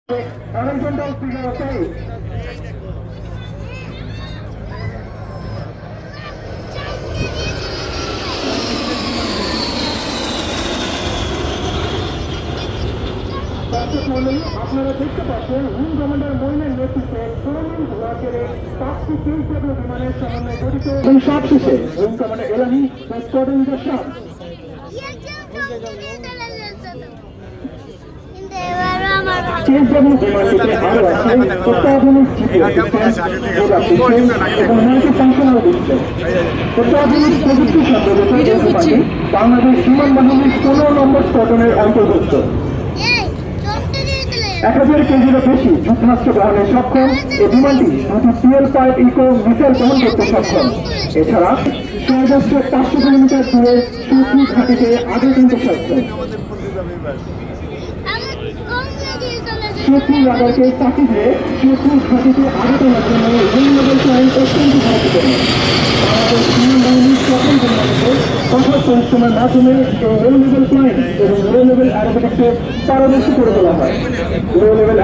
horizontal figure, okay? আপনারা দেখতে পাচ্ছেন উইং কমান্ডার মইনের নেতৃত্বে পাঁচটি কেউ বিমানের সমন্বয়ে গঠিত এবং সবশেষে উইং কমান্ডার এলানি স্কোয়াড্রন দর্শক বিমানটিতে আরো আছে অত্যাধুনিক এবং মাল্টিফাংশনাল ডিসপ্লে। অত্যাধুনিক প্রযুক্তির সাথে বাংলাদেশ বিমান বাহিনীর 16 নম্বর স্কোয়াড্রনের অন্তর্ভুক্ত। 1000 কেজিরও বেশি যুদ্ধাস্ত্র বহনে সক্ষম এই বিমানটি দুটি CL-5 ইকো মিসাইল বহন করতে সক্ষম। এছাড়া সর্বোচ্চ 500 কিলোমিটার দূরে শত্রু ঘাঁটিতে আগে কিন্তু সক্ষম। শত্রু রাডারকে তাকি দিয়ে শত্রু ঘাঁটিতে আগে তোলার জন্য উইং লেভেল প্ল্যান অত্যন্ত গুরুত্বপূর্ণ। বাংলাদেশ বিমান বাহিনীর সকল বিমানকে কঠোর পরিশ্রমের মাধ্যমে লো লেভেল প্ল্যান এবং লো লেভেল অ্যারোবেটিক্সে পারদর্শী করে তোলা হয়। Low level